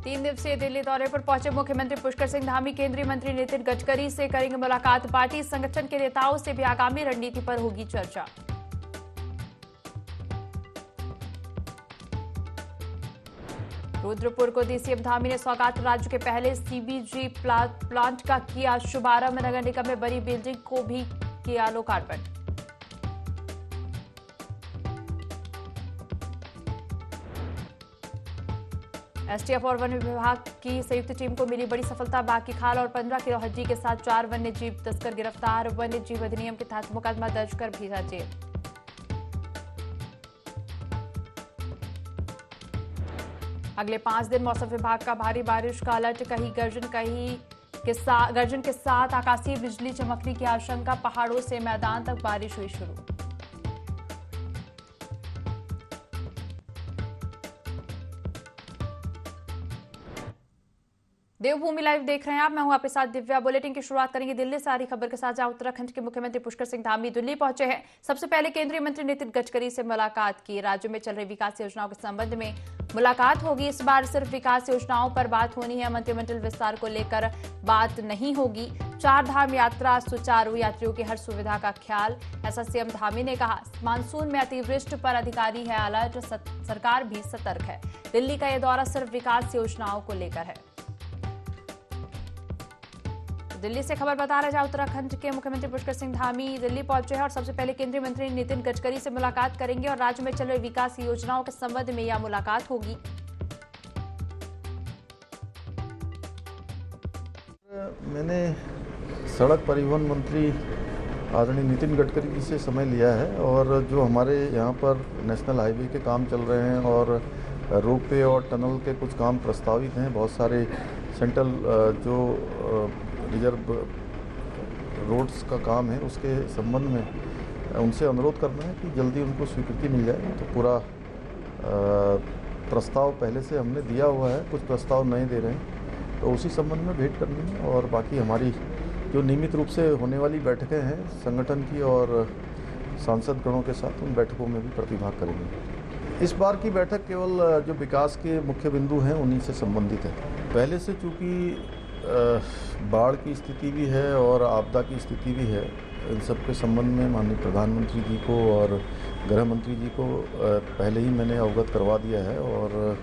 तीन दिवसीय दिल्ली दौरे पर पहुंचे मुख्यमंत्री पुष्कर सिंह धामी केंद्रीय मंत्री नितिन गडकरी से करेंगे मुलाकात। पार्टी संगठन के नेताओं से भी आगामी रणनीति पर होगी चर्चा। रुद्रपुर को दी सीएम धामी ने सौगात। राज्य के पहले सीबीजी प्लांट का किया शुभारंभ। नगर निगम में बनी बिल्डिंग को भी किया लोकार्पण। एसटीएफ और वन विभाग की संयुक्त टीम को मिली बड़ी सफलता। बाकी खाल और 15 किलो हड्डी के साथ 4 वन्य जीव तस्कर गिरफ्तार। वन्य जीव अधिनियम के तहत मुकदमा दर्ज कर भेजा जेल। अगले 5 दिन मौसम विभाग का भारी बारिश का अलर्ट। कहीं गर्जन के साथ आकाशीय बिजली चमकने की आशंका। पहाड़ों से मैदान तक बारिश हुई शुरू। देवभूमि लाइव देख रहे हैं आप। मैं हूं आपके साथ दिव्या। बुलेटिन की शुरुआत करेंगे दिल्ली से आ रही खबर के साथ, जहां उत्तराखंड के मुख्यमंत्री पुष्कर सिंह धामी दिल्ली पहुंचे हैं। सबसे पहले केंद्रीय मंत्री नितिन गडकरी से मुलाकात की। राज्य में चल रही विकास योजनाओं के संबंध में मुलाकात होगी। इस बार सिर्फ विकास योजनाओं पर बात होनी है। मंत्रिमंडल विस्तार को लेकर बात नहीं होगी। 4 धाम यात्रा सुचारू, यात्रियों की हर सुविधा का ख्याल, ऐसा सीएम धामी ने कहा। मानसून में अतिवृष्टि पर अधिकारी है अलर्ट। सरकार भी सतर्क है। दिल्ली का यह दौरा सिर्फ विकास योजनाओं को लेकर है। दिल्ली से खबर बता रहे, जहां उत्तराखंड के मुख्यमंत्री पुष्कर सिंह धामी दिल्ली पहुंचे हैं और सबसे पहले केंद्रीय मंत्री नितिन गडकरी से मुलाकात करेंगे और राज्य में चल रही विकास योजनाओं के संबंध में यह मुलाकात होगी। मैंने सड़क परिवहन मंत्री आदरणीय नितिन गडकरी जी से समय लिया है और जो हमारे यहाँ पर नेशनल हाईवे के काम चल रहे हैं और रोपवे और टनल के कुछ काम प्रस्तावित हैं, बहुत सारे सेंट्रल जो रिजर्व रोड्स का काम है, उसके संबंध में उनसे अनुरोध करना है कि जल्दी उनको स्वीकृति मिल जाए। तो पूरा प्रस्ताव पहले से हमने दिया हुआ है, कुछ प्रस्ताव नए दे रहे हैं, तो उसी संबंध में भेंट करनी है। और बाकी हमारी जो नियमित रूप से होने वाली बैठकें हैं संगठन की और सांसद गणों के साथ, उन बैठकों में भी प्रतिभाग करेंगे। इस बार की बैठक केवल जो विकास के मुख्य बिंदु हैं उन्हीं से संबंधित है। पहले से चूँकि बाढ़ की स्थिति भी है और आपदा की स्थिति भी है, इन सब के संबंध में माननीय प्रधानमंत्री जी को और गृह मंत्री जी को पहले ही मैंने अवगत करवा दिया है। और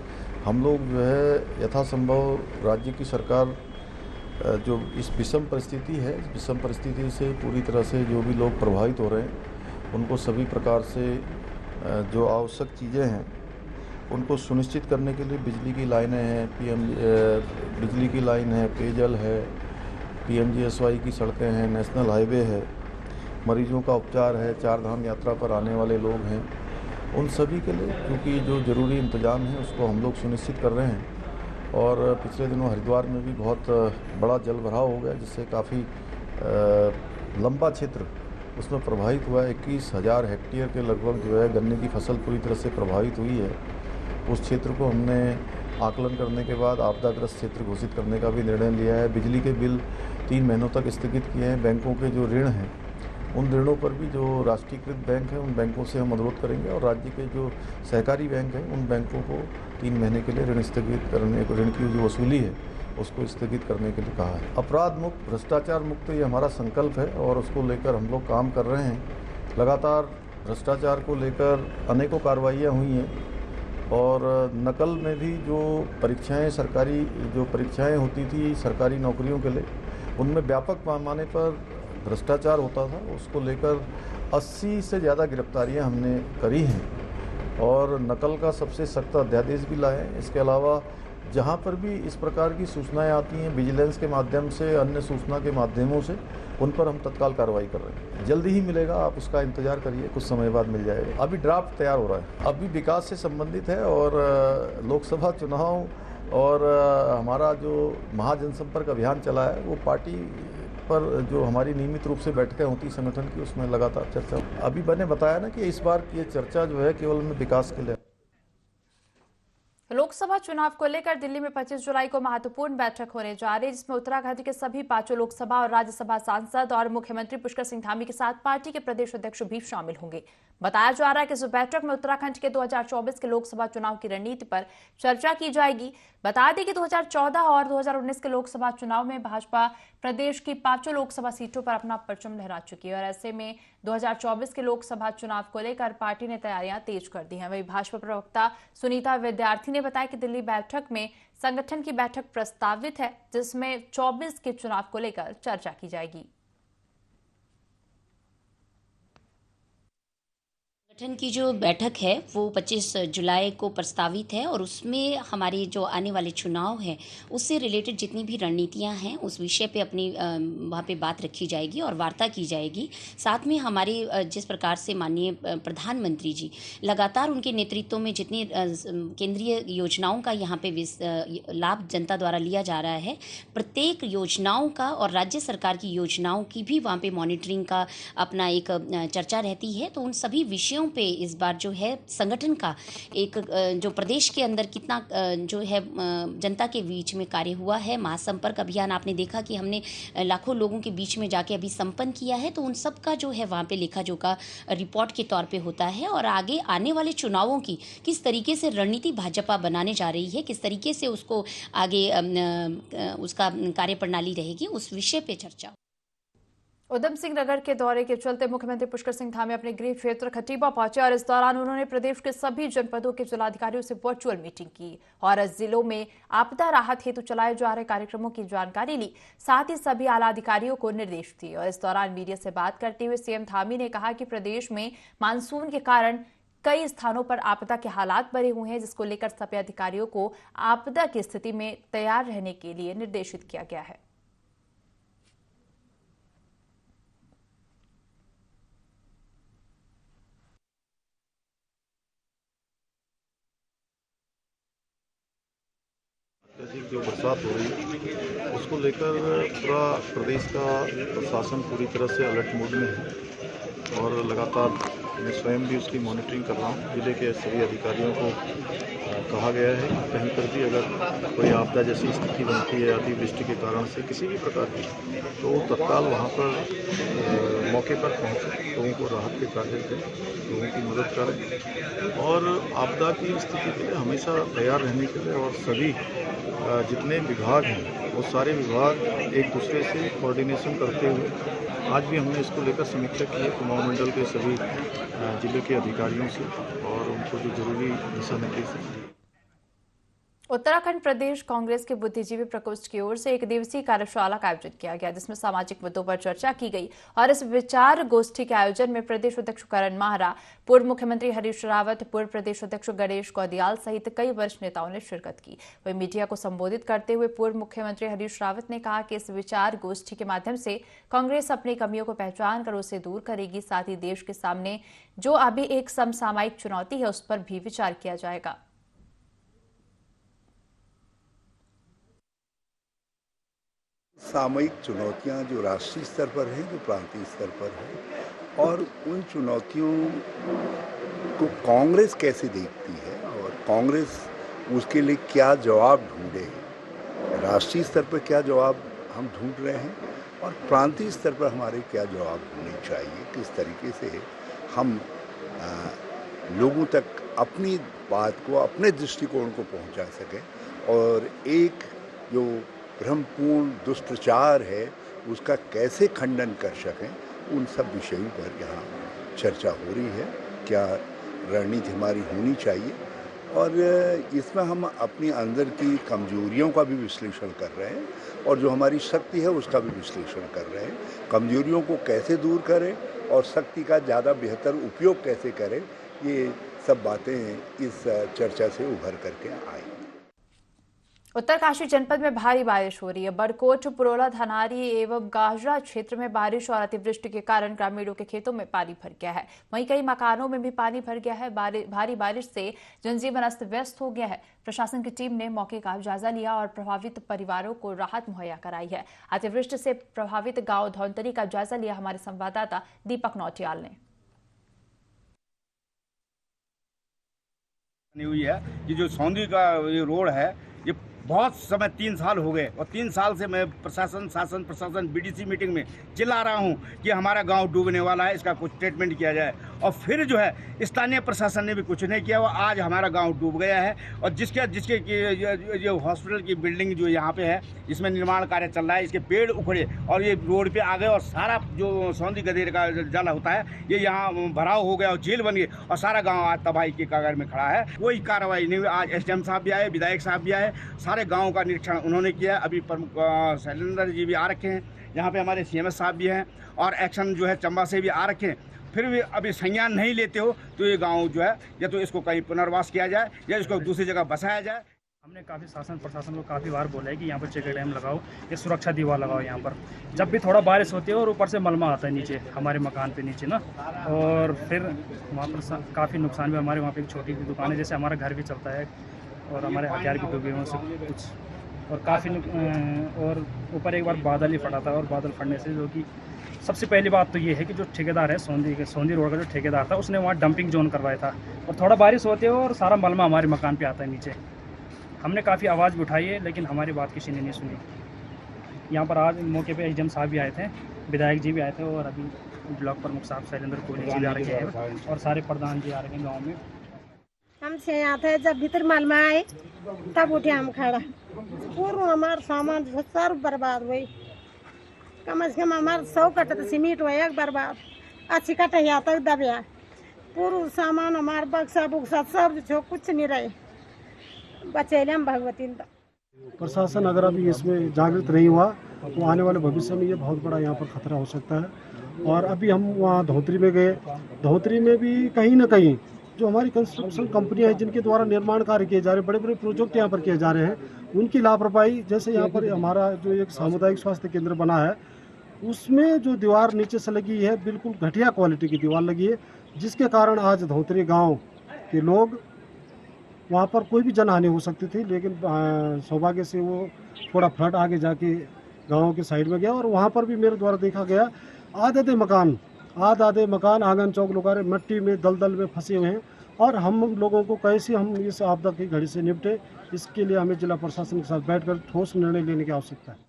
हम लोग जो है यथासंभव राज्य की सरकार जो इस विषम परिस्थिति है, इस विषम परिस्थिति से पूरी तरह से जो भी लोग प्रभावित हो रहे हैं उनको सभी प्रकार से जो आवश्यक चीज़ें हैं उनको सुनिश्चित करने के लिए बिजली की लाइनें हैं, बिजली की लाइन है, पेयजल है, PMGSY की सड़कें हैं, नेशनल हाईवे है, मरीजों का उपचार है, 4 धाम यात्रा पर आने वाले लोग हैं, उन सभी के लिए क्योंकि जो ज़रूरी इंतजाम है उसको हम लोग सुनिश्चित कर रहे हैं। और पिछले दिनों हरिद्वार में भी बहुत बड़ा जल भराव हो गया, जिससे काफ़ी लंबा क्षेत्र उसमें प्रभावित हुआ है। 21,000 हेक्टेयर के लगभग जो है गन्ने की फसल पूरी तरह से प्रभावित हुई है। उस क्षेत्र को हमने आकलन करने के बाद आपदाग्रस्त क्षेत्र घोषित करने का भी निर्णय लिया है। बिजली के बिल 3 महीनों तक स्थगित किए हैं। बैंकों के जो ऋण हैं उन ऋणों पर भी जो राष्ट्रीयकृत बैंक हैं उन बैंकों से हम अनुरोध करेंगे और राज्य के जो सहकारी बैंक हैं उन बैंकों को 3 महीने के लिए ऋण स्थगित करने को, ऋण की जो वसूली है उसको स्थगित करने के लिए कहा है। अपराध मुक्त, भ्रष्टाचार मुक्त ये हमारा संकल्प है और उसको लेकर हम लोग काम कर रहे हैं। लगातार भ्रष्टाचार को लेकर अनेकों कार्रवाइयाँ हुई हैं और नकल में भी जो परीक्षाएं, सरकारी जो परीक्षाएं होती थी सरकारी नौकरियों के लिए, उनमें व्यापक पैमाने पर भ्रष्टाचार होता था। उसको लेकर 80 से ज़्यादा गिरफ्तारियां हमने करी हैं और नकल का सबसे सख्त अध्यादेश भी लाए हैं। इसके अलावा जहां पर भी इस प्रकार की सूचनाएं आती हैं विजिलेंस के माध्यम से, अन्य सूचना के माध्यमों से, उन पर हम तत्काल कार्रवाई कर रहे हैं। जल्दी ही मिलेगा, आप उसका इंतजार करिए, कुछ समय बाद मिल जाएगा। अभी ड्राफ्ट तैयार हो रहा है, अभी विकास से संबंधित है और लोकसभा चुनाव और हमारा जो महाजनसंपर्क अभियान चला है वो पार्टी पर जो हमारी नियमित रूप से बैठकें होती संगठन की, उसमें लगातार चर्चा। अभी मैंने बताया ना कि इस बार ये चर्चा जो है केवल विकास के लिए। लोकसभा चुनाव को लेकर दिल्ली में 25 जुलाई को महत्वपूर्ण बैठक होने जा रही है, जिसमें उत्तराखंड के सभी 5 लोकसभा और राज्यसभा सांसद और मुख्यमंत्री पुष्कर सिंह धामी के साथ पार्टी के प्रदेश अध्यक्ष भी शामिल होंगे। बताया जा रहा है कि इस बैठक में उत्तराखंड के 2024 के लोकसभा चुनाव की रणनीति पर चर्चा की जाएगी। बता दें कि 2014 और 2019 के लोकसभा चुनाव में भाजपा प्रदेश की 5 लोकसभा सीटों पर अपना परचम लहरा चुकी है और ऐसे में 2024 के लोकसभा चुनाव को लेकर पार्टी ने तैयारियां तेज कर दी हैं। वहीं भाजपा प्रवक्ता सुनीता विद्यार्थी ने बताया कि दिल्ली बैठक में संगठन की बैठक प्रस्तावित है, जिसमें 24 के चुनाव को लेकर चर्चा की जाएगी। संगठन की जो बैठक है वो 25 जुलाई को प्रस्तावित है और उसमें हमारे जो आने वाले चुनाव हैं उससे रिलेटेड जितनी भी रणनीतियां हैं उस विषय पे अपनी वहाँ पे बात रखी जाएगी और वार्ता की जाएगी। साथ में हमारे जिस प्रकार से माननीय प्रधानमंत्री जी लगातार उनके नेतृत्व में जितनी केंद्रीय योजनाओं का यहाँ पे लाभ जनता द्वारा लिया जा रहा है, प्रत्येक योजनाओं का और राज्य सरकार की योजनाओं की भी वहाँ पे मॉनिटरिंग का अपना एक चर्चा रहती है। तो उन सभी विषयों पे इस बार जो है संगठन का एक जो प्रदेश के अंदर कितना जो है जनता के बीच में कार्य हुआ है, महासंपर्क अभियान आपने देखा कि हमने लाखों लोगों के बीच में जाके अभी संपन्न किया है। तो उन सब का जो है वहाँ पे लेखा जोखा रिपोर्ट के तौर पे होता है और आगे आने वाले चुनावों की किस तरीके से रणनीति भाजपा बनाने जा रही है, किस तरीके से उसको आगे उसका कार्यप्रणाली रहेगी, उस विषय पे चर्चा। उधम सिंह नगर के दौरे के चलते मुख्यमंत्री पुष्कर सिंह धामी अपने गृह क्षेत्र खटीमा पहुंचे और इस दौरान उन्होंने प्रदेश के सभी जनपदों के जिलाधिकारियों से वर्चुअल मीटिंग की और जिलों में आपदा राहत हेतु चलाए जा रहे कार्यक्रमों की जानकारी ली। साथ ही सभी आला अधिकारियों को निर्देश दिए और इस दौरान मीडिया से बात करते हुए सीएम धामी ने कहा कि प्रदेश में मानसून के कारण कई स्थानों पर आपदा के हालात बने हुए हैं, जिसको लेकर सभी अधिकारियों को आपदा की स्थिति में तैयार रहने के लिए निर्देशित किया गया है। जो बरसात हो रही है उसको लेकर पूरा प्रदेश का प्रशासन पूरी तरह से अलर्ट मोड में है और लगातार मैं स्वयं भी उसकी मॉनिटरिंग कर रहा हूँ। जिले के सभी अधिकारियों को कहा गया है कि कहीं पर भी अगर कोई आपदा जैसी स्थिति बनती है अतिवृष्टि के कारण से किसी भी प्रकार की, तो तत्काल वहाँ पर मौके पर पहुँचे, लोगों को राहत के कार्य करें, लोगों की मदद करें और आपदा की स्थिति के लिए हमेशा तैयार रहने के लिए और सभी जितने विभाग हैं वो सारे विभाग एक दूसरे से कोऑर्डिनेशन करते हुए आज भी हमने इसको लेकर समीक्षा की है कुमाऊं मंडल के सभी जिले के अधिकारियों से और उनको जो जरूरी दिशा निर्देश दिए। उत्तराखंड प्रदेश कांग्रेस के बुद्धिजीवी प्रकोष्ठ की ओर से एक दिवसीय कार्यशाला का आयोजन किया गया, जिसमें सामाजिक मुद्दों पर चर्चा की गई और इस विचार गोष्ठी के आयोजन में प्रदेश अध्यक्ष करण माहरा, पूर्व मुख्यमंत्री हरीश रावत, पूर्व प्रदेश अध्यक्ष गणेश कौदियाल सहित कई वरिष्ठ नेताओं ने शिरकत की। वहीं मीडिया को संबोधित करते हुए पूर्व मुख्यमंत्री हरीश रावत ने कहा कि इस विचार गोष्ठी के माध्यम से कांग्रेस अपनी कमियों को पहचान कर उसे दूर करेगी। साथ ही देश के सामने जो अभी एक समसामयिक चुनौती है उस पर भी विचार किया जाएगा। सामयिक चुनौतियां जो राष्ट्रीय स्तर पर हैं, जो प्रांतीय स्तर पर हैं और उन चुनौतियों को कांग्रेस कैसे देखती है और कांग्रेस उसके लिए क्या जवाब ढूंढे, राष्ट्रीय स्तर पर क्या जवाब हम ढूंढ रहे हैं और प्रांतीय स्तर पर हमारे क्या जवाब होने चाहिए, किस तरीके से हम लोगों तक अपनी बात को, अपने दृष्टिकोण को पहुंचा सकें और एक जो भ्रमपूर्ण दुष्प्रचार है उसका कैसे खंडन कर सकें, उन सब विषयों पर यहाँ चर्चा हो रही है। क्या रणनीति हमारी होनी चाहिए और इसमें हम अपनी अंदर की कमजोरियों का भी विश्लेषण कर रहे हैं और जो हमारी शक्ति है उसका भी विश्लेषण कर रहे हैं। कमजोरियों को कैसे दूर करें और शक्ति का ज़्यादा बेहतर उपयोग कैसे करें, ये सब बातें इस चर्चा से उभर करके आई। उत्तरकाशी जनपद में भारी बारिश हो रही है। बड़कोट, पुरोला, धनारी एवं गाजरा क्षेत्र में बारिश और अतिवृष्टि के कारण ग्रामीणों के खेतों में पानी भर गया है। वहीं कई मकानों में भी पानी भर गया है। भारी बारिश से जनजीवन अस्त व्यस्त हो गया है। प्रशासन की टीम ने मौके का जायजा लिया और प्रभावित परिवारों को राहत मुहैया कराई है। अतिवृष्टि से प्रभावित गांव धौंतरी का जायजा लिया हमारे संवाददाता दीपक नौटियाल ने। हुई है कि जो सौंधी का ये रोड है, ये बहुत समय 3 साल हो गए और 3 साल से मैं प्रशासन, शासन प्रशासन, बीडीसी मीटिंग में चिल्ला रहा हूँ कि हमारा गांव डूबने वाला है, इसका कुछ ट्रीटमेंट किया जाए। और फिर जो है स्थानीय प्रशासन ने भी कुछ नहीं किया। वो आज हमारा गांव डूब गया है और जिसके जो हॉस्पिटल की बिल्डिंग जो यहाँ पे है, इसमें निर्माण कार्य चल रहा है, इसके पेड़ उखड़े और ये रोड पे आ गए और सारा जो सौंधी गदेर का जल होता है ये यहाँ भराव हो गया और झील बन गई और सारा गाँव आज तबाही की कगार में खड़ा है। कोई कार्रवाई नहीं हुई। आज एसडीएम साहब भी आए, विधायक साहब भी आए, सारे गाँव का निरीक्षण उन्होंने किया। अभी प्रमुख शैलेंद्र जी भी आ रखे हैं, यहाँ पे हमारे सीएमएस साहब भी हैं और एक्शन जो है चंबा से भी आ रखे हैं। फिर भी अभी संज्ञान नहीं लेते हो तो ये गांव जो है या तो इसको कहीं पुनर्वास किया जाए या इसको दूसरी जगह बसाया जाए। हमने काफ़ी शासन प्रशासन को काफ़ी बार बोला है कि यहाँ पर चेक डैम लगाओ या सुरक्षा दीवार लगाओ यहाँ पर। जब भी थोड़ा बारिश होती है और ऊपर से मलमा आता है नीचे हमारे मकान पे नीचे ना, और फिर वहाँ पर काफ़ी नुकसान भी। हमारे वहाँ पे एक छोटी सी दुकान है, जैसे हमारा घर भी चलता है और हमारे हथियार भी डूबे हुए से कुछ, और काफ़ी और ऊपर एक बार बादल ही फटा था और बादल फटने से जो कि सबसे पहली बात तो ये है कि जो ठेकेदार है सौंधी रोड का जो ठेकेदार था उसने वहाँ डंपिंग जोन करवाया था और थोड़ा बारिश होते है और सारा मलमा हमारे मकान पे आता है नीचे। हमने काफ़ी आवाज़ भी उठाई है लेकिन हमारी बात किसी ने नहीं सुनी। यहाँ पर आज मौके पे एसडीएम साहब भी आए थे, विधायक जी भी आए थे और अभी ब्लॉक प्रमुख साहब शैलेंद्र कोहली जी भी आ रखे हैं और सारे प्रधान जी आ रहे हैं गाँव में। हमसे यहाँ थे जब भीतर मालमा आए तब उठे हम खड़ा, पूरा हमारा सामान सब बर्बाद हुई। कम से कम हमारा 100 कट्टा सीमेंट हुआ एक बर्बाद, अच्छी कट्टा यहाँ तक दबिया, पूरा सामान हमारा बक्सा बुक्सा सब जो कुछ नहीं रहे, बचेले हम भगवती। प्रशासन अगर अभी इसमें जागृत नहीं हुआ तो आने वाले भविष्य में ये बहुत बड़ा यहाँ पर खतरा हो सकता है। और अभी हम वहाँ धोत्री में गए, धोत्री में भी कहीं ना कहीं जो हमारी कंस्ट्रक्शन कंपनियां हैं जिनके द्वारा निर्माण कार्य किए जा रहे हैं, बड़े बड़े प्रोजेक्ट यहाँ पर किए जा रहे हैं, उनकी लापरवाही। जैसे यहाँ पर हमारा जो एक सामुदायिक स्वास्थ्य केंद्र बना है उसमें जो दीवार नीचे से लगी है बिल्कुल घटिया क्वालिटी की दीवार लगी है, जिसके कारण आज धोत्री गाँव के लोग वहाँ पर कोई भी जनहानि हो सकती थी। लेकिन सौभाग्य से वो थोड़ा फ्लड आगे जाके गाँव के साइड में गया और वहाँ पर भी मेरे द्वारा देखा गया आधे मकान आंगन चौक लोग मिट्टी में दलदल में फंसे हुए हैं। और हम लोगों को कैसे हम इस आपदा की घड़ी से निपटे, इसके लिए हमें जिला प्रशासन के साथ बैठकर ठोस निर्णय लेने की आवश्यकता है।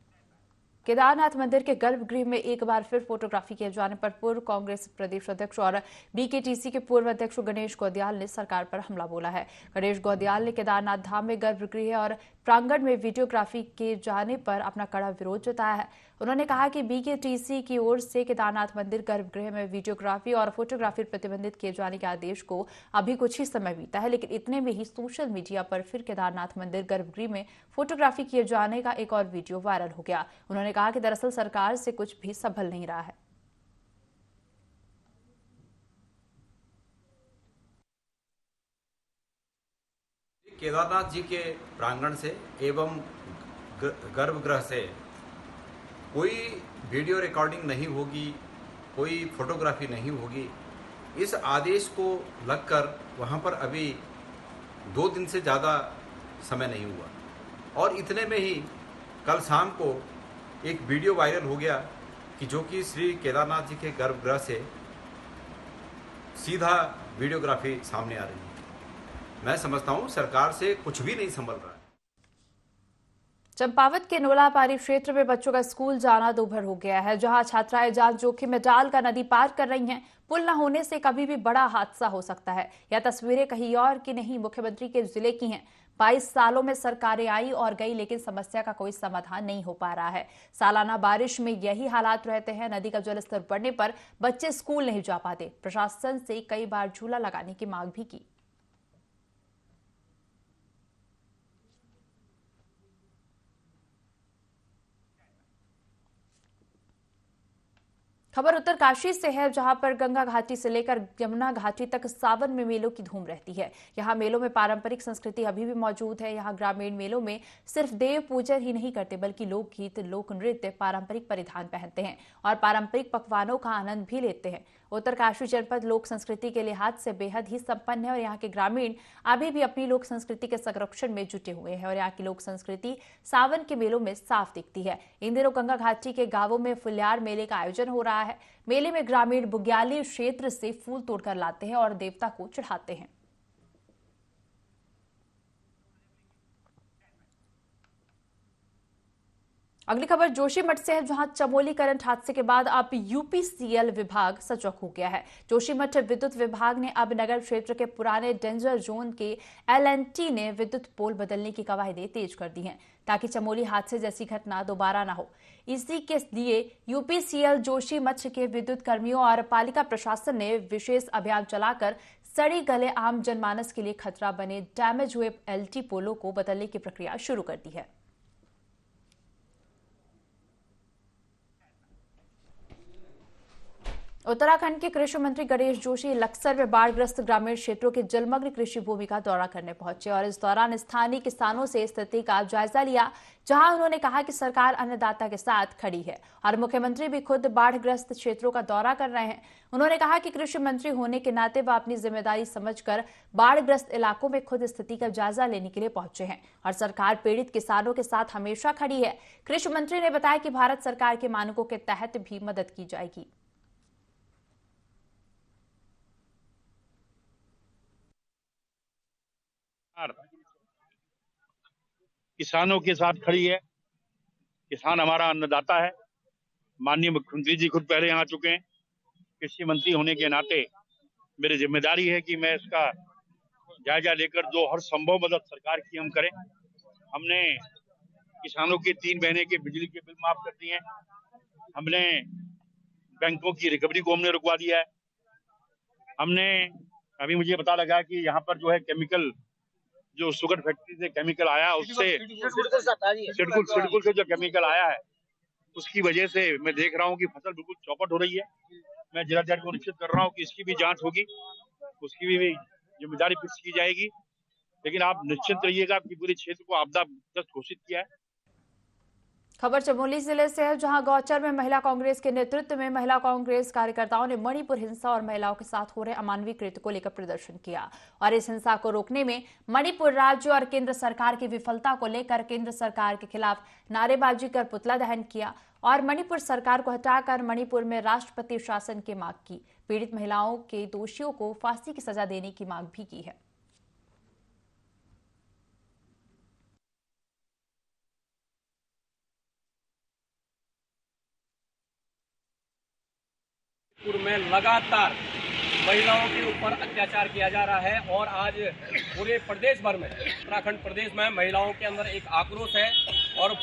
केदारनाथ मंदिर के गर्भगृह में एक बार फिर फोटोग्राफी किए जाने पर पूर्व कांग्रेस प्रदेश अध्यक्ष और बीकेटीसी के पूर्व अध्यक्ष गणेश गौदियाल ने सरकार पर हमला बोला है। गणेश गौदियाल ने केदारनाथ धाम में गर्भगृह और प्रांगण में वीडियोग्राफी किए जाने पर अपना कड़ा विरोध जताया है। उन्होंने कहा कि बीकेटीसी की ओर से केदारनाथ मंदिर गर्भगृह में वीडियोग्राफी और फोटोग्राफी प्रतिबंधित किए जाने के आदेश को अभी कुछ ही समय बीता है, लेकिन इतने में ही सोशल मीडिया पर फिर केदारनाथ मंदिर गर्भगृह में फोटोग्राफी किए जाने का एक और वीडियो वायरल हो गया। उन्होंने कहा कि दरअसल सरकार से कुछ भी संभल नहीं रहा है। केदारनाथ जी के प्रांगण से एवं गर्भगृह से कोई वीडियो रिकॉर्डिंग नहीं होगी, कोई फोटोग्राफी नहीं होगी, इस आदेश को लगकर वहाँ पर अभी 2 दिन से ज़्यादा समय नहीं हुआ और इतने में ही कल शाम को एक वीडियो वायरल हो गया कि जो कि श्री केदारनाथ जी के गर्भगृह से सीधा वीडियोग्राफी सामने आ रही है। मैं समझता हूँ सरकार से कुछ भी नहीं संभल रहा है। चंपावत के नोलापारी क्षेत्र में बच्चों का स्कूल जाना दूभर हो गया है, जहां छात्राएं जान जोखिम में डालकर नदी पार कर रही हैं। पुल न होने से कभी भी बड़ा हादसा हो सकता है। यह तस्वीरें कहीं और की नहीं, मुख्यमंत्री के जिले की हैं। 22 सालों में सरकारें आई और गई, लेकिन समस्या का कोई समाधान नहीं हो पा रहा है। सालाना बारिश में यही हालात रहते हैं। नदी का जलस्तर बढ़ने पर बच्चे स्कूल नहीं जा पाते। प्रशासन से कई बार झूला लगाने की मांग भी की। खबर उत्तरकाशी से है, जहां पर गंगा घाटी से लेकर यमुना घाटी तक सावन में मेलों की धूम रहती है। यहां मेलों में पारंपरिक संस्कृति अभी भी मौजूद है। यहां ग्रामीण मेलों में सिर्फ देव पूजन ही नहीं करते, बल्कि लोकगीत, लोक नृत्य, पारंपरिक परिधान पहनते हैं और पारंपरिक पकवानों का आनंद भी लेते हैं। उत्तरकाशी जनपद लोक संस्कृति के लिहाज से बेहद ही संपन्न है और यहाँ के ग्रामीण अभी भी अपनी लोक संस्कृति के संरक्षण में जुटे हुए हैं और यहाँ की लोक संस्कृति सावन के मेलों में साफ दिखती है। इन दिनों गंगा घाटी के गांवों में फुल्यार मेले का आयोजन हो रहा है। मेले में ग्रामीण बुग्याली क्षेत्र से फूल तोड़कर लाते हैं और देवता को चढ़ाते हैं। अगली खबर जोशीमठ से है, जहां चमोली करंट हादसे के बाद अब यूपीसीएल विभाग सजग हो गया है। जोशीमठ विद्युत विभाग ने अब नगर क्षेत्र के पुराने डेंजर जोन के एलएनटी ने विद्युत पोल बदलने की कवायदें तेज कर दी हैं, ताकि चमोली हादसे जैसी घटना दोबारा न हो। इसी के लिए यूपीसीएल जोशीमठ के विद्युत कर्मियों और पालिका प्रशासन ने विशेष अभियान चलाकर सड़ी गले आम जनमानस के लिए खतरा बने डैमेज हुए एलटी पोलों को बदलने की प्रक्रिया शुरू कर दी है। उत्तराखंड के कृषि मंत्री गणेश जोशी लक्सर में बाढ़ग्रस्त ग्रामीण क्षेत्रों के जलमग्न कृषि भूमि का दौरा करने पहुंचे और इस दौरान स्थानीय किसानों से स्थिति का जायजा लिया, जहां उन्होंने कहा कि सरकार अन्नदाता के साथ खड़ी है और मुख्यमंत्री भी खुद बाढ़ग्रस्त क्षेत्रों का दौरा कर रहे हैं। उन्होंने कहा कि कृषि मंत्री होने के नाते वह अपनी जिम्मेदारी समझकर बाढ़ग्रस्त इलाकों में खुद स्थिति का जायजा लेने के लिए पहुंचे हैं और सरकार पीड़ित किसानों के साथ हमेशा खड़ी है। कृषि मंत्री ने बताया कि भारत सरकार के मानकों के तहत भी मदद की जाएगी। किसानों के साथ खड़ी है। किसान हमारा अन्नदाता है। माननीय मुख्यमंत्री जी खुद पहले यहाँ आ चुके हैं। कृषि मंत्री होने के नाते मेरी जिम्मेदारी है कि मैं इसका जायजा लेकर जो हर संभव मदद सरकार की हम करें। हमने किसानों के 3 महीने के बिजली के बिल माफ कर दिए हैं। हमने बैंकों की रिकवरी को हमने रुकवा दिया है। हमने अभी मुझे पता लगा कि यहाँ पर जो है केमिकल, जो शुगर फैक्ट्री से केमिकल आया, उससे सिडकुल से जो केमिकल आया है, उसकी वजह से मैं देख रहा हूँ कि फसल बिल्कुल चौपट हो रही है। मैं जिलाधिकारी को निश्चित कर रहा हूँ कि इसकी भी जांच होगी, उसकी भी जिम्मेदारी फिक्स की जाएगी। लेकिन आप निश्चित रहिएगा कि पूरे क्षेत्र को आपदा ग्रस्त घोषित किया है। खबर चमोली जिले से है, जहां गौचर में महिला कांग्रेस के नेतृत्व में महिला कांग्रेस कार्यकर्ताओं ने मणिपुर हिंसा और महिलाओं के साथ हो रहे अमानवीय कृत्य को लेकर प्रदर्शन किया और इस हिंसा को रोकने में मणिपुर राज्य और केंद्र सरकार की विफलता को लेकर केंद्र सरकार के खिलाफ नारेबाजी कर पुतला दहन किया और मणिपुर सरकार को हटाकर मणिपुर में राष्ट्रपति शासन की मांग की। पीड़ित महिलाओं के दोषियों को फांसी की सजा देने की मांग भी की है। में लगातार महिलाओं के ऊपर अत्याचार किया जा रहा है और आज पूरे प्रदेश भर में, उत्तराखंड प्रदेश में महिलाओं के अंदर एक आक्रोश है और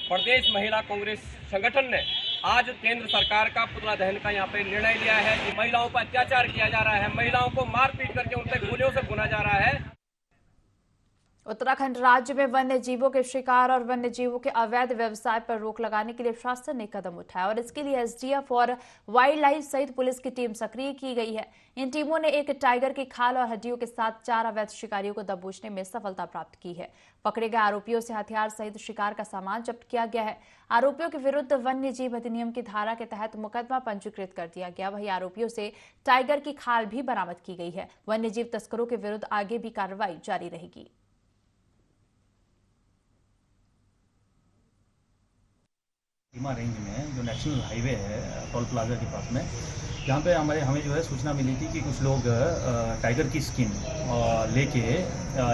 प्रदेश महिला कांग्रेस संगठन ने आज केंद्र सरकार का पुतला दहन का यहाँ पे निर्णय लिया है कि महिलाओं पर अत्याचार किया जा रहा है, महिलाओं को मार पीट करके उन पर गोलियों से भुना जा रहा है। उत्तराखंड राज्य में वन्य जीवों के शिकार और वन्य जीवों के अवैध व्यवसाय पर रोक लगाने के लिए शासन ने कदम उठाया और इसके लिए एसडीएफ और वाइल्ड लाइफ सहित पुलिस की टीम सक्रिय की गई है। इन टीमों ने एक टाइगर की खाल और हड्डियों के साथ 4 अवैध शिकारियों को दबोचने में सफलता प्राप्त की है। पकड़े गए आरोपियों से हथियार सहित शिकार का सामान जब्त किया गया है। आरोपियों के विरुद्ध वन्य जीव अधिनियम की धारा के तहत मुकदमा पंजीकृत कर दिया गया। वहीं आरोपियों से टाइगर की खाल भी बरामद की गई है। वन्य जीव तस्करों के विरुद्ध आगे भी कार्रवाई जारी रहेगी। सीमा रेंज में जो नेशनल हाईवे है टोल प्लाजा के पास में, जहाँ पे हमें जो है सूचना मिली थी कि कुछ लोग टाइगर की स्किन लेके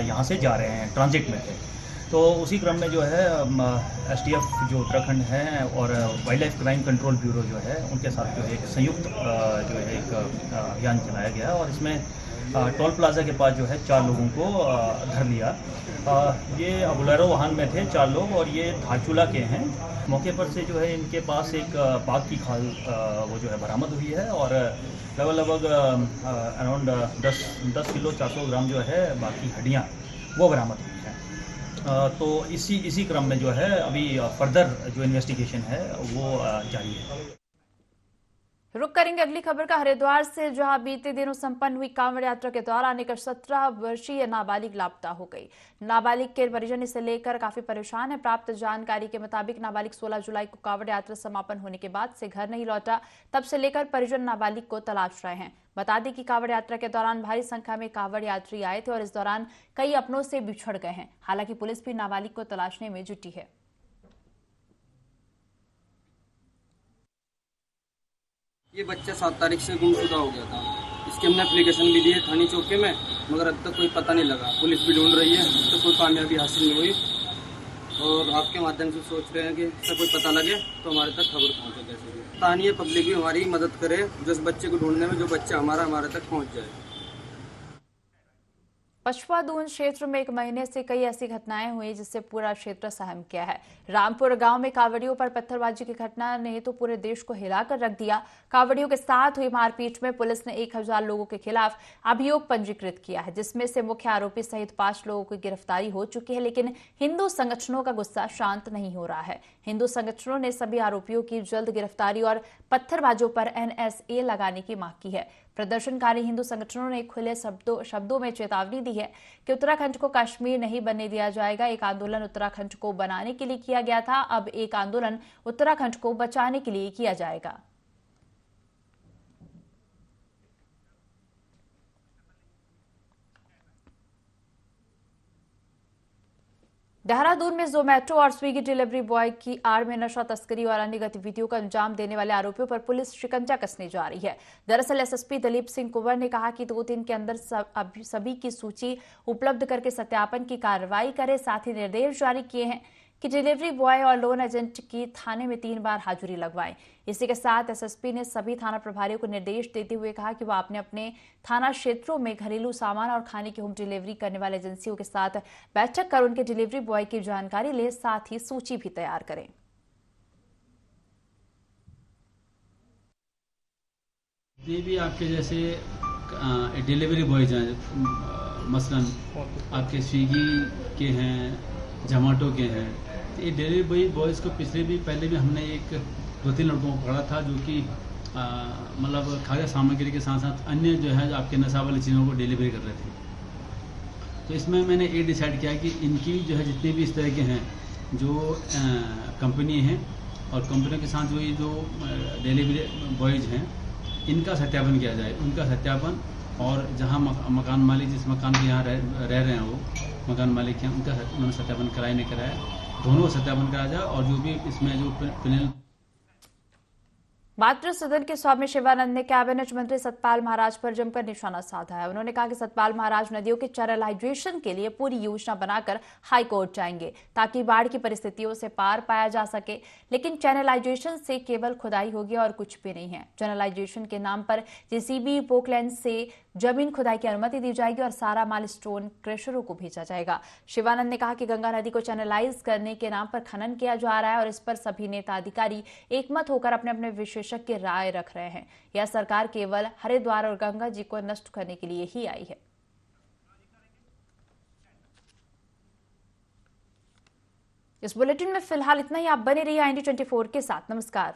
यहाँ से जा रहे हैं, ट्रांजिट में थे। तो उसी क्रम में जो है एसटीएफ जो उत्तराखंड है और wild life crime control bureau जो है, उनके साथ जो है एक संयुक्त जो है एक अभियान चलाया गया और इसमें टोल प्लाजा के पास जो है 4 लोगों को धर लिया। ये बोलेरो वाहन में थे 4 लोग और ये धारचूला के हैं। मौके पर से जो है इनके पास एक बाघ की खाल वो जो है बरामद हुई है और लगभग अराउंड 10 किलो 400 ग्राम जो है बाघ की हड्डियाँ वो बरामद हुई हैं। तो इसी क्रम में जो है अभी फर्दर जो इन्वेस्टिगेशन है वो जारी है। रुक करेंगे अगली खबर का हरिद्वार से, जहां बीते दिनों संपन्न हुई कांवड़ यात्रा के दौरान एक 17 वर्षीय नाबालिग लापता हो गई। नाबालिग के परिजन इसे लेकर काफी परेशान है। प्राप्त जानकारी के मुताबिक नाबालिग 16 जुलाई को कांवड़ यात्रा समापन होने के बाद से घर नहीं लौटा। तब से लेकर परिजन नाबालिग को तलाश रहे हैं। बता दें कि कांवड़ यात्रा के दौरान भारी संख्या में कांवड़ यात्री आए थे और इस दौरान कई अपनों से बिछड़ गए हैं। हालांकि पुलिस भी नाबालिग को तलाशने में जुटी है। ये बच्चा 7 तारीख से गुमशुदा हो गया था। इसके हमने एप्लीकेशन भी दिए थानी चौकी में, मगर अब तक कोई पता नहीं लगा। पुलिस भी ढूंढ रही है, अब तक कोई कामयाबी हासिल नहीं हुई। और आपके माध्यम से सोच रहे हैं कि इसका कोई पता लगे तो हमारे तक खबर पहुँचे कैसे भी। स्थानीय पब्लिक भी हमारी मदद करे जो इस बच्चे को ढूंढने में, जो बच्चा हमारे तक पहुँच जाए। पछुआ दून क्षेत्र में 1 महीने से कई ऐसी घटनाएं हुई जिससे पूरा क्षेत्र सहम गया है। रामपुर गांव में कांवड़ियों पर पत्थरबाजी की घटना ने तो पूरे देश को हिलाकर रख दिया। कांवड़ियों के साथ हुई मारपीट में पुलिस ने 1000 लोगों के खिलाफ अभियोग पंजीकृत किया है, जिसमें से मुख्य आरोपी सहित 5 लोगों की गिरफ्तारी हो चुकी है। लेकिन हिंदू संगठनों का गुस्सा शांत नहीं हो रहा है। हिंदू संगठनों ने सभी आरोपियों की जल्द गिरफ्तारी और पत्थरबाजों पर NSA लगाने की मांग की है। प्रदर्शनकारी हिंदू संगठनों ने खुले शब्दों में चेतावनी दी है कि उत्तराखंड को कश्मीर नहीं बनने दिया जाएगा। एक आंदोलन उत्तराखंड को बनाने के लिए किया गया था, अब एक आंदोलन उत्तराखंड को बचाने के लिए किया जाएगा। देहरादून में जोमेटो और स्विगी डिलीवरी बॉय की आड़ में नशा तस्करी और अन्य गतिविधियों का अंजाम देने वाले आरोपियों पर पुलिस शिकंजा कसने जा रही है। दरअसल SSP दलीप सिंह कुंवर ने कहा कि 2 दिन के अंदर सभी की सूची उपलब्ध करके सत्यापन की कार्रवाई करे। साथ ही निर्देश जारी किए हैं कि डिलीवरी बॉय और लोन एजेंट की थाने में 3 बार हाजिरी लगवाएं। इसी के साथ SSP ने सभी थाना प्रभारियों को निर्देश देते हुए कहा कि वह अपने अपने थाना क्षेत्रों में घरेलू सामान और खाने की होम डिलीवरी करने वाले एजेंसियों के साथ बैठक कर उनके डिलीवरी बॉय की जानकारी ले, साथ ही सूची भी तैयार करें। ये भी आपके जैसे डिलीवरी बॉयज हैं, मसलन आपके स्विगी के हैं, जोमेटो के हैं। ये डिलीवरी बॉयज़ को पहले भी हमने 2-3 लड़कों को पकड़ा था जो कि मतलब खाद्य सामग्री के साथ साथ अन्य जो है आपके नशा वाली चीज़ों को डिलीवरी कर रहे थे। तो इसमें मैंने ये डिसाइड किया कि इनकी जो है जितने भी इस तरह के हैं जो कंपनी हैं और कंपनियों के साथ जो डिलीवरी बॉयज़ हैं, इनका सत्यापन किया जाए। उनका सत्यापन और जहाँ मकान मालिक जिस मकान के यहाँ रह रहे हैं वो मकान मालिक हैं, उन्होंने सत्यापन कराया नहीं कराया, दोनों सत्यापन कराया जाए। और जो भी इसमें जो पेनल मातृ सदन के स्वामी शिवानंद ने कैबिनेट मंत्री सतपाल महाराज पर जमकर निशाना साधा है। उन्होंने कहा कि सतपाल महाराज नदियों के चैनलाइजेशन के लिए पूरी योजना बनाकर हाई कोर्ट जाएंगे ताकि बाढ़ की परिस्थितियों से पार पाया जा सके। लेकिन चैनलाइजेशन से केवल खुदाई होगी और कुछ भी नहीं है। चैनलाइजेशन के नाम पर JCB पोकलैंड से जमीन खुदाई की अनुमति दी जाएगी और सारा माल स्टोन क्रेशरों को भेजा जाएगा। शिवानंद ने कहा कि गंगा नदी को चैनलाइज करने के नाम पर खनन किया जा रहा है और इस पर सभी नेता अधिकारी एकमत होकर अपने अपने विशेषज्ञ राय रख रहे हैं। यह सरकार केवल हरिद्वार और गंगा जी को नष्ट करने के लिए ही आई है। इस बुलेटिन में फिलहाल इतना ही। आप बने रहिए IND24 के साथ। नमस्कार।